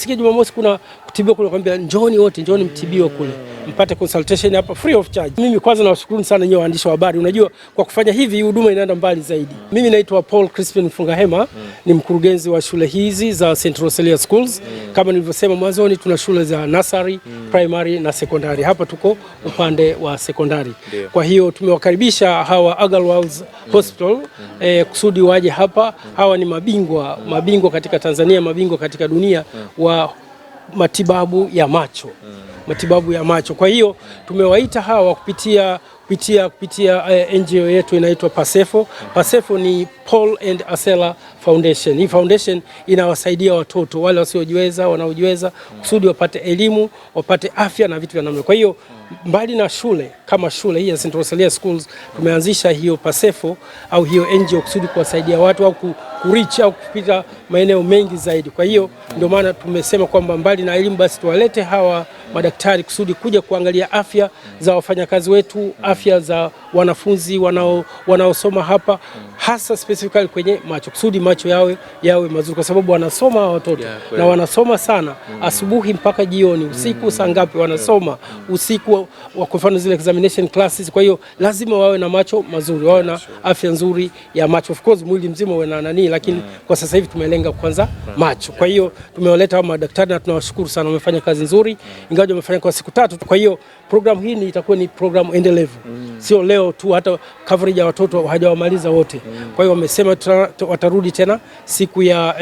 tumesikia Jumamosi kuna kutibiwa kule, kwambia njooni wote, njooni mtibiwe kule, mpate consultation hapa free of charge. Mimi kwanza nawashukuru sana nyinyi waandishi wa habari. Unajua kwa kufanya hivi huduma inaenda mbali zaidi. Mimi naitwa Paul Crispin Mfungahema, ni mkurugenzi wa shule hizi za St. Rosalia Schools. Kama nilivyosema mwanzoni, tuna shule za nursery, primary na secondary. Hapa tuko upande wa secondary. Kwa hiyo tumewakaribisha hawa Agarwal's Hospital kusudi waje hapa. Hawa ni mabingwa katika Tanzania, mabingwa katika dunia wa matibabu ya macho. Matibabu ya macho. Kwa hiyo tumewaita hawa kupitia NGO yetu inaitwa PASEFO. PASEFO ni Paul and Asela Foundation. Hii foundation inawasaidia watoto wale wasiojiweza, wanaojiweza, kusudi wapate elimu, wapate afya na vitu vya namna. Kwa hiyo mbali na shule kama shule hii ya St. Rosalia Schools, tumeanzisha hiyo PASEFO au hiyo NGO kusudi kuwasaidia watu au kureach au kupita maeneo mengi zaidi. Kwa hiyo ndio maana tumesema kwamba mbali na elimu, basi tuwalete hawa madaktari kusudi kuja kuangalia afya za wafanyakazi wetu, afya za wanafunzi wanaosoma hapa, hasa specifically kwenye macho, kusudi macho yawe mazuri, kwa sababu wanasoma watoto na wanasoma sana, asubuhi mpaka jioni, usiku saa ngapi wanasoma, usiku wa kufanya zile examination classes. Kwa hiyo lazima wawe na macho mazuri, wawe na afya nzuri ya macho. Of course mwili mzima uwe na nani, lakini kwa sasa hivi tumelenga kwanza macho. Kwa hiyo tumewaleta hawa madaktari na tunawashukuru sana, wamefanya kazi nzuri, ingawa wamefanya kwa siku 3. Kwa hiyo program hii itakuwa ni program endelevu. Sio leo tu, hata coverage ya watoto hajawamaliza wote. Kwa hiyo wamesema watarudi tena siku ya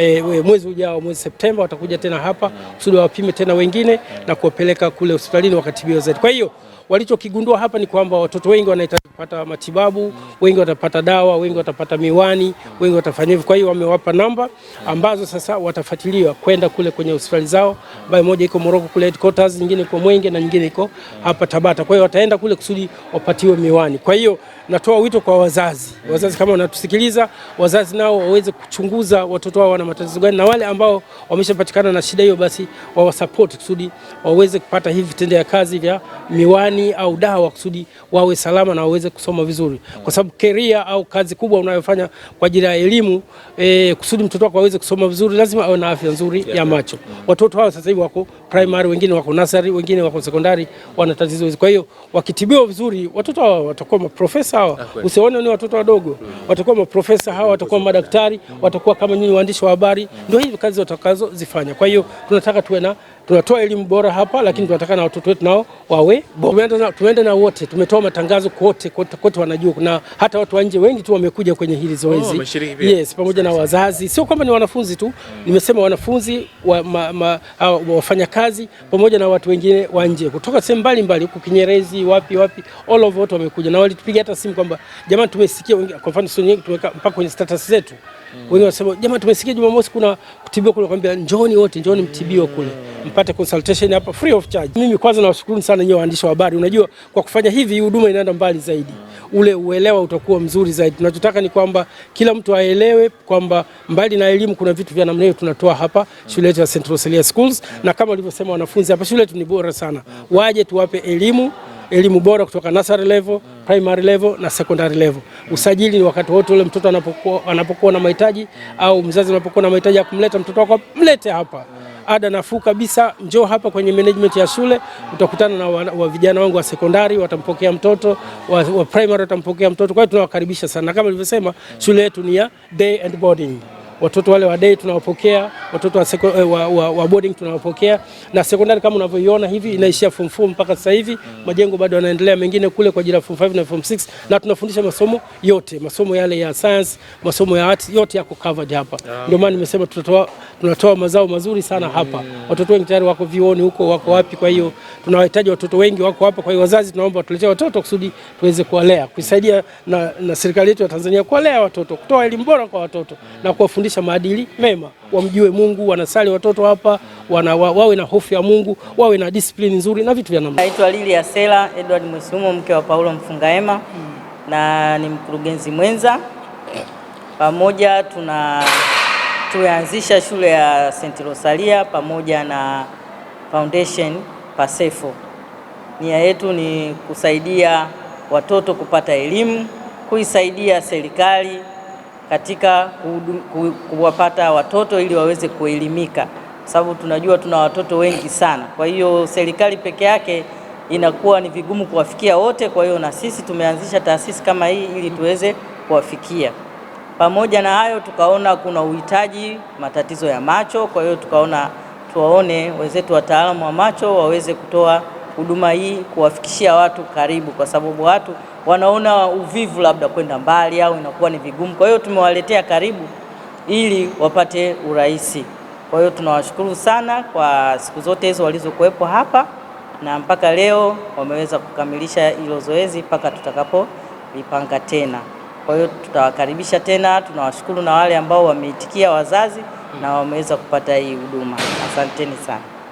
mwezi ujao, mwezi Septemba, watakuja tena hapa kusudi wapime tena wengine na kuwapeleka kule hospitalini wakatibiwa zaidi. Kwa hiyo walichokigundua hapa ni kwamba watoto wengi wanahitaji kupata matibabu, wengi watapata dawa, wengi watapata miwani, wengi watafanya hivyo. Kwa hiyo wamewapa namba ambazo sasa watafuatiliwa kwenda kule kwenye hospitali zao, ambayo moja iko Moroko kule headquarters, nyingine iko Mwenge na nyingine iko hapa Tabata. Kwa hiyo wataenda kule kusudi wapatiwe miwani. Kwa hiyo natoa wito kwa wazazi kama wanatusikiliza, wazazi nao waweze kuchunguza watoto wao wana matatizo gani, na wale ambao wameshapatikana na shida hiyo basi wawasupport kusudi waweze kupata hivi vitendea kazi vya miwani au dawa kusudi wawe salama na waweze kusoma vizuri, kwa sababu career au kazi kubwa unayofanya kwa ajili ya elimu kusudi mtoto wako aweze kusoma vizuri, lazima awe na afya nzuri ya macho. Watoto hao sasa hivi wako primary, wengine wako nursery, wengine wako secondary, wana tatizo hizo. Kwa hiyo wakitibiwa vizuri, watoto hao watakuwa maprofesa hao. Usione ni watoto wadogo, watakuwa maprofesa hao, watakuwa madaktari, watakuwa kama nyinyi waandishi wa habari. Ndio hizo kazi watakazozifanya. Kwa hiyo tunataka tunatoa elimu bora hapa, lakini tunataka na watoto wetu nao wawe bora. Tumeenda na wote, tumetoa matangazo kote wanajua, na hata watu wa nje wengi tu wamekuja kwenye hili zoezi. Yes, pamoja na wazazi, sio kwamba ni wanafunzi tu, nimesema wanafunzi wafanya kazi pamoja na watu wengine wa nje kutoka sehemu mbalimbali, huko Kinyerezi, wapi all of watu wamekuja, na walitupigia hata simu kwamba jamani, tumesikia. Kwa mfano sio nyingi, tumeweka mpaka kwenye status zetu, wengine wanasema jamani, tumesikia Jumamosi kuna kutibiwa kule, kwambia njooni wote, njooni mtibiwe kule, mpate consultation hapa free of charge. Mimi kwanza nawashukuru sana nyinyi waandishi wa habari. Unajua kwa kufanya hivi huduma inaenda mbali zaidi, ule uelewa utakuwa mzuri zaidi. Tunachotaka ni kwamba kila mtu aelewe kwamba mbali na elimu kuna vitu vya namna hiyo tunatoa hapa shule yetu ya St. Rosalia Schools, na kama walivyosema wanafunzi hapa, shule yetu ni bora sana. Waje tuwape elimu bora kutoka nursery level, primary level na secondary level. Usajili ni wakati wote ule mtoto anapokuwa na mahitaji au mzazi anapokuwa na mahitaji ya kumleta mtoto wako, mlete hapa. Ada nafuu kabisa, njoo hapa kwenye management ya shule, utakutana na wa vijana wangu wa sekondari, watampokea mtoto, wa primary watampokea mtoto. Kwa hiyo tunawakaribisha sana. Kama nilivyosema, shule yetu ni ya day and boarding. Watoto wale wa day tunawapokea, watoto wa boarding tunawapokea, na sekondari kama unavyoiona hivi inaishia form 4 mpaka sasa hivi. Majengo bado yanaendelea mengine kule kwa ajili ya form 5 na form 6, na tunafundisha masomo yote, masomo yale ya science, masomo ya arts, yote yako covered hapa. Ndio maana nimesema tunatoa mazao mazuri sana hapa. Watoto wengi tayari wako vioni huko, wako wapi. Kwa hiyo tunawahitaji watoto wengi wako hapa. Kwa hiyo wazazi tunaomba watuletee watoto kusudi tuweze kuwalea, kusaidia na serikali yetu ya Tanzania kuwalea watoto, kutoa elimu bora kwa watoto na kuwafundisha maadili mema, wamjue Mungu, wanasali watoto hapa, wawe na hofu ya Mungu, wawe na discipline nzuri na vitu vya namna. Naitwa Lili Asela Edward Mwisumo, mke wa Paulo Mfungahema, na ni mkurugenzi mwenza. Pamoja tumeanzisha shule ya St. Rosalia pamoja na Foundation PASEFO. Nia yetu ni kusaidia watoto kupata elimu, kuisaidia serikali katika kuwapata watoto ili waweze kuelimika sababu tunajua tuna watoto wengi sana. Kwa hiyo serikali peke yake inakuwa ni vigumu kuwafikia wote. Kwa hiyo na sisi tumeanzisha taasisi kama hii ili tuweze kuwafikia. Pamoja na hayo, tukaona kuna uhitaji matatizo ya macho, kwa hiyo tukaona tuwaone wenzetu wataalamu wa macho waweze kutoa huduma hii kuwafikishia watu karibu, kwa sababu watu wanaona uvivu labda kwenda mbali au inakuwa ni vigumu. Kwa hiyo tumewaletea karibu ili wapate urahisi. Kwa hiyo tunawashukuru sana kwa siku zote hizo walizokuwepo hapa na mpaka leo wameweza kukamilisha hilo zoezi mpaka tutakapolipanga tena. Kwa hiyo tutawakaribisha tena. Tunawashukuru na wale ambao wameitikia wazazi na wameweza kupata hii huduma. Asanteni sana.